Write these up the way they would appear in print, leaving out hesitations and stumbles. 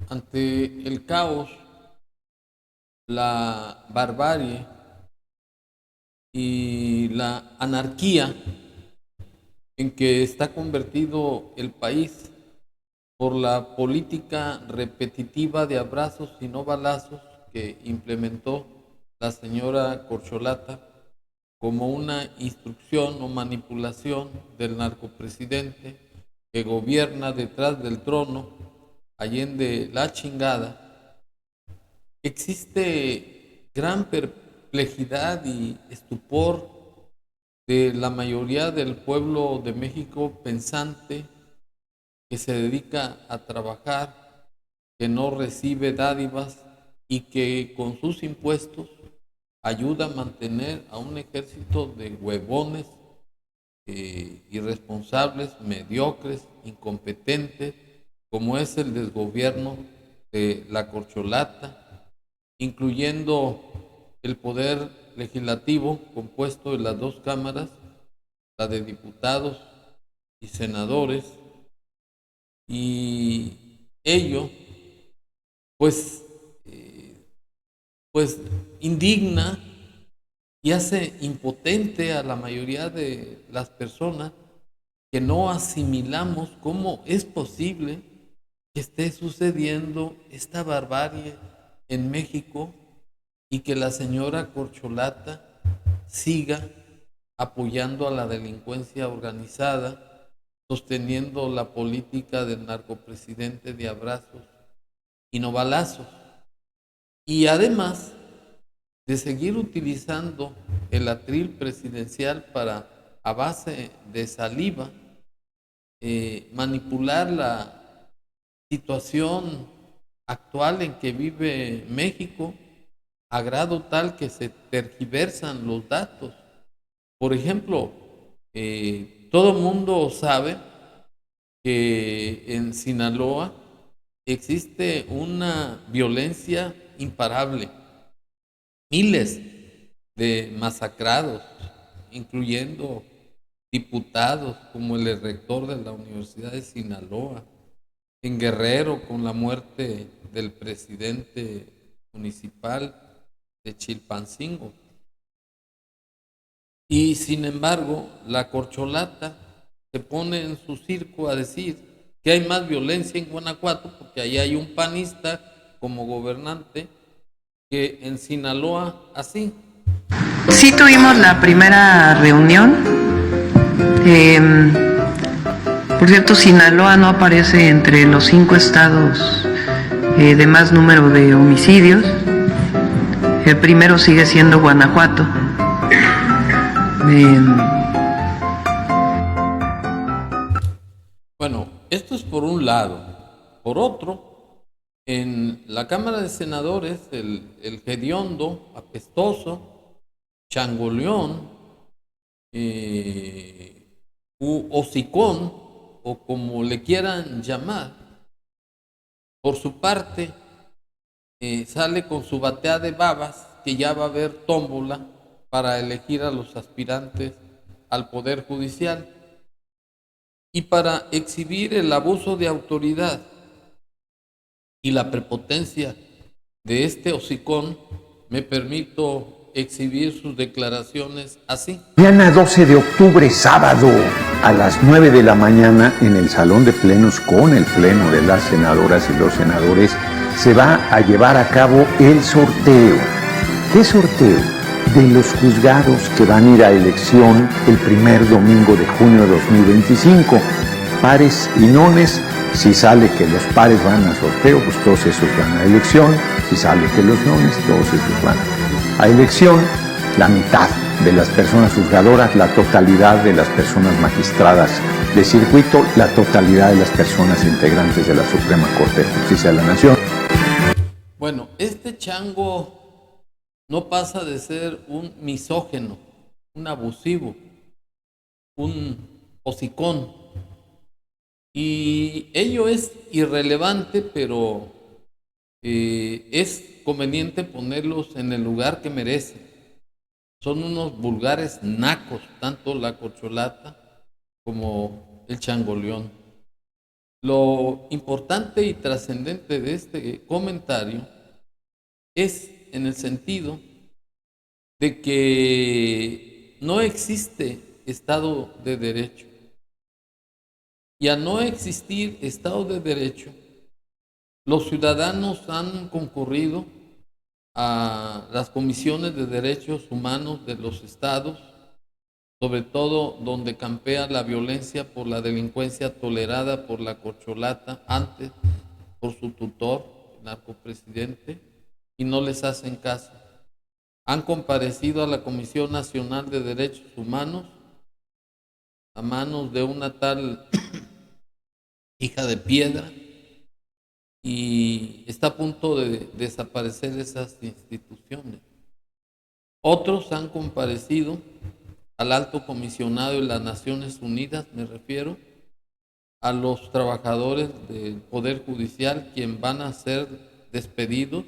Ante el caos, la barbarie y la anarquía en que está convertido el país por la política repetitiva de abrazos y no balazos que implementó la señora Corcholata como una instrucción o manipulación del narcopresidente que gobierna detrás del trono, allende la chingada. Existe gran perplejidad y estupor de la mayoría del pueblo de México pensante que se dedica a trabajar, que no recibe dádivas y que con sus impuestos ayuda a mantener a un ejército de huevones, irresponsables, mediocres, incompetentes, como es el desgobierno de la Corcholata, incluyendo el poder legislativo compuesto de las dos cámaras, la de diputados y senadores, y ello pues, pues indigna y hace impotente a la mayoría de las personas que no asimilamos cómo es posible que esté sucediendo esta barbarie en México y que la señora Corcholata siga apoyando a la delincuencia organizada, sosteniendo la política del narcopresidente de abrazos y no balazos. Y además de seguir utilizando el atril presidencial para, a base de saliva, manipular la situación actual en que vive México a grado tal que se tergiversan los datos. Por ejemplo, todo el mundo sabe que en Sinaloa existe una violencia imparable, miles de masacrados, incluyendo diputados como el rector de la Universidad de Sinaloa, en Guerrero con la muerte del presidente municipal de Chilpancingo. Y sin embargo, la Corcholata se pone en su circo a decir que hay más violencia en Guanajuato porque ahí hay un panista como gobernante que en Sinaloa así. Sí tuvimos la primera reunión. Por cierto, Sinaloa no aparece entre los 5 estados de más número de homicidios. El primero sigue siendo Guanajuato. Bueno, esto es por un lado. Por otro, en la Cámara de Senadores, el hediondo, apestoso, changoleón, u hocicón, o como le quieran llamar, por su parte, sale con su batea de babas que ya va a haber tómbola para elegir a los aspirantes al Poder Judicial. Y para exhibir el abuso de autoridad y la prepotencia de este hocicón, me permito exhibir sus declaraciones así. Mañana 12 de octubre, sábado, a las 9 de la mañana, en el Salón de Plenos, con el Pleno de las Senadoras y los Senadores, se va a llevar a cabo el sorteo. ¿Qué sorteo? De los juzgados que van a ir a elección el primer domingo de junio de 2025. Pares y nones. Si sale que los pares van a sorteo, pues todos esos van a elección. Si sale que los nones, todos esos van a elección. La mitad de las personas juzgadoras, la totalidad de las personas magistradas de circuito, la totalidad de las personas integrantes de la Suprema Corte de Justicia de la Nación. Bueno, este chango no pasa de ser un misógeno, un abusivo, un hocicón. Y ello es irrelevante, pero es conveniente ponerlos en el lugar que merecen. Son unos vulgares nacos, tanto la Corcholata como el changoleón. Lo importante y trascendente de este comentario es en el sentido de que no existe Estado de Derecho. Y al no existir Estado de Derecho, los ciudadanos han concurrido a las comisiones de derechos humanos de los estados, sobre todo donde campea la violencia por la delincuencia tolerada por la corcholata, antes por su tutor, el narcopresidente, y no les hacen caso. Han comparecido a la Comisión Nacional de Derechos Humanos a manos de una tal hija de piedra, y está a punto de desaparecer esas instituciones. Otros han comparecido al alto comisionado de las Naciones Unidas, me refiero a los trabajadores del Poder Judicial, quien van a ser despedidos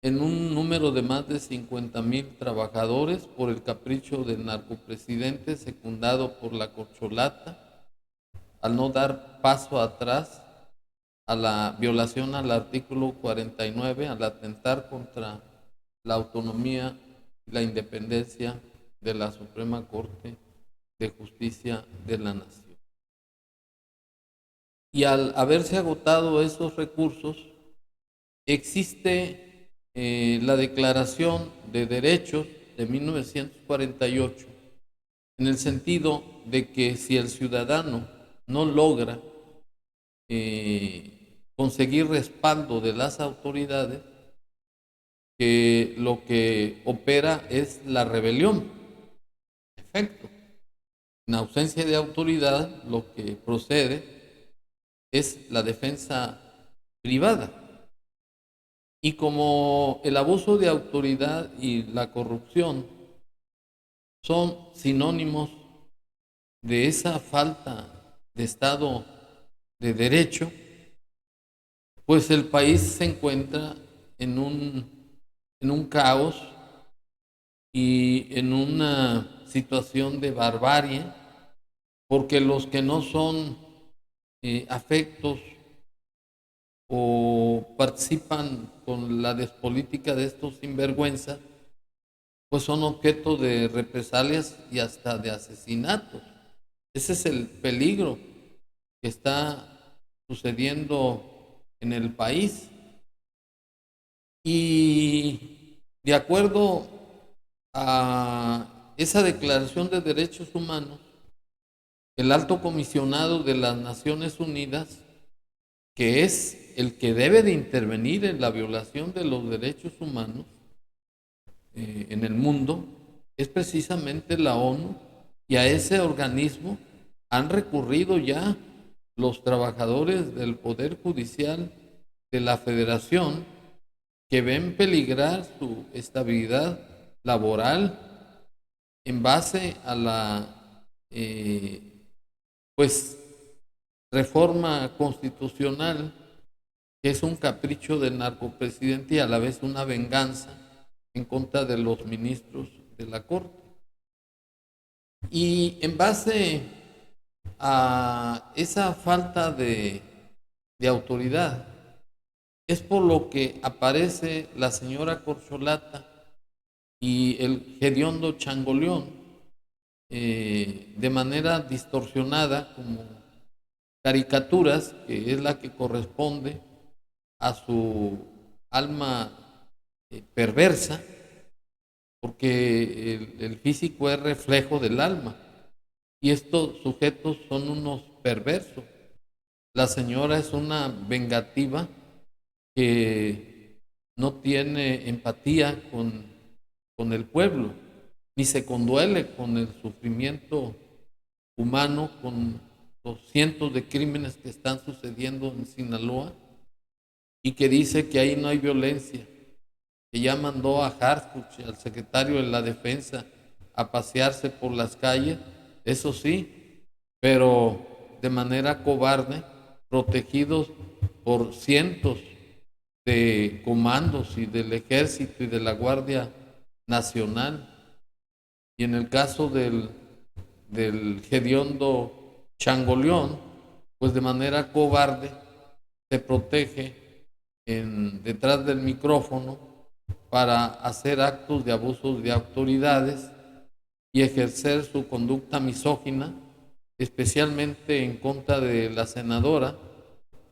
en un número de más de 50,000 trabajadores por el capricho del narcopresidente secundado por la corcholata, al no dar paso atrás a la violación al artículo 49, al atentar contra la autonomía y la independencia de la Suprema Corte de Justicia de la Nación. Y al haberse agotado esos recursos, existe la Declaración de Derechos de 1948, en el sentido de que si el ciudadano no logra conseguir respaldo de las autoridades, que lo que opera es la rebelión. En efecto, en ausencia de autoridad, lo que procede es la defensa privada. Y como el abuso de autoridad y la corrupción son sinónimos de esa falta de Estado de Derecho, pues el país se encuentra en un caos y en una situación de barbarie, porque los que no son afectos o participan con la despolítica de estos sinvergüenzas, pues son objeto de represalias y hasta de asesinatos. Ese es el peligro que está sucediendo en el país. Y de acuerdo a esa Declaración de Derechos Humanos, el alto comisionado de las Naciones Unidas, que es el que debe de intervenir en la violación de los derechos humanos en el mundo, es precisamente la ONU, y a ese organismo han recurrido ya los trabajadores del Poder Judicial de la Federación, que ven peligrar su estabilidad laboral en base a la reforma constitucional, que es un capricho del narcopresidente y a la vez una venganza en contra de los ministros de la Corte. Y en base a esa falta de autoridad, es por lo que aparece la señora corcholata y el hediondo Changoleón de manera distorsionada, como caricaturas, que es la que corresponde a su alma perversa, porque el físico es reflejo del alma, y estos sujetos son unos perversos. La señora es una vengativa que no tiene empatía con el pueblo, ni se conduele con el sufrimiento humano, con los cientos de crímenes que están sucediendo en Sinaloa, y que dice que ahí no hay violencia, que ya mandó a Harfuch, al secretario de la Defensa, a pasearse por las calles, eso sí, pero de manera cobarde, protegidos por cientos de comandos y del Ejército y de la Guardia Nacional. Y en el caso del hediondo Changoleón, pues de manera cobarde se protege detrás del micrófono para hacer actos de abusos de autoridades y ejercer su conducta misógina, especialmente en contra de la senadora,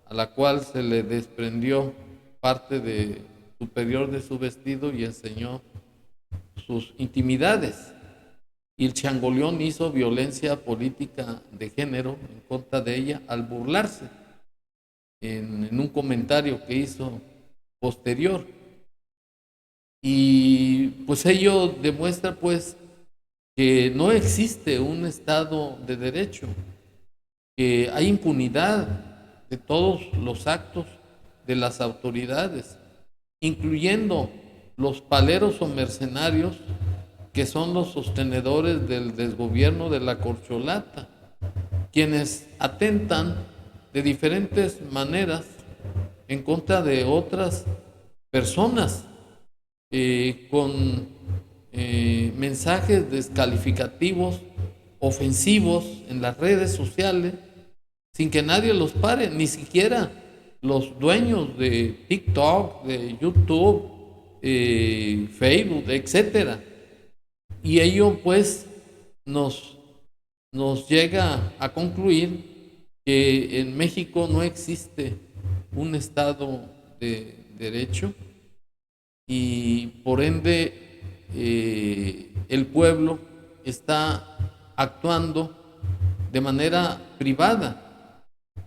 a la cual se le desprendió parte superior de su vestido y enseñó sus intimidades. Y el changoleón hizo violencia política de género en contra de ella al burlarse en un comentario que hizo posterior. Y pues ello demuestra pues que no existe un Estado de derecho, que hay impunidad de todos los actos de las autoridades, incluyendo los paleros o mercenarios que son los sostenedores del desgobierno de la corcholata, quienes atentan de diferentes maneras en contra de otras personas, con mensajes descalificativos, ofensivos en las redes sociales, sin que nadie los pare, ni siquiera los dueños de TikTok, de YouTube, Facebook, etcétera. Y ello pues nos llega a concluir que en México no existe un Estado de derecho y por ende el pueblo está actuando de manera privada,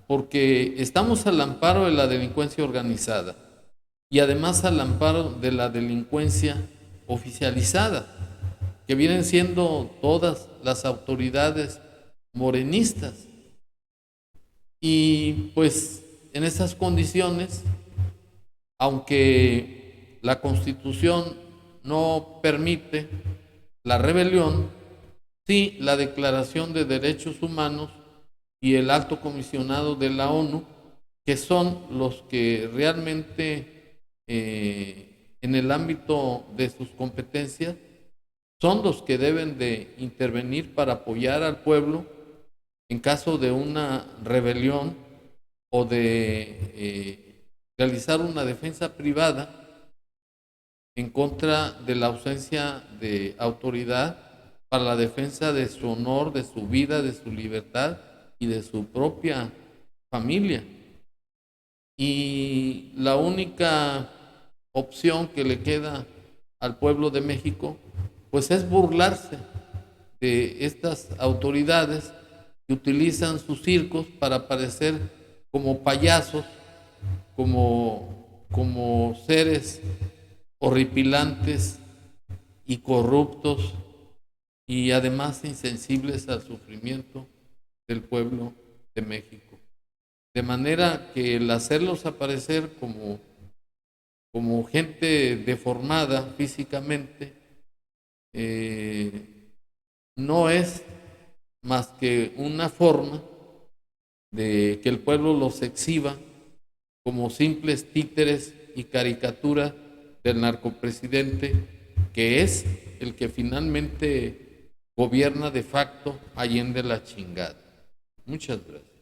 porque estamos al amparo de la delincuencia organizada y además al amparo de la delincuencia oficializada, que vienen siendo todas las autoridades morenistas. Y pues en esas condiciones, aunque la Constitución no permite la rebelión, sí la Declaración de Derechos Humanos y el Alto Comisionado de la ONU, que son los que realmente en el ámbito de sus competencias son los que deben de intervenir para apoyar al pueblo en caso de una rebelión o de realizar una defensa privada en contra de la ausencia de autoridad para la defensa de su honor, de su vida, de su libertad y de su propia familia. Y la única opción que le queda al pueblo de México pues es burlarse de estas autoridades que utilizan sus circos para parecer como payasos, como seres horripilantes y corruptos y además insensibles al sufrimiento del pueblo de México. De manera que el hacerlos aparecer como gente deformada físicamente no es más que una forma de que el pueblo los exhiba como simples títeres y caricaturas del narcopresidente, que es el que finalmente gobierna de facto allende la chingada. Muchas gracias.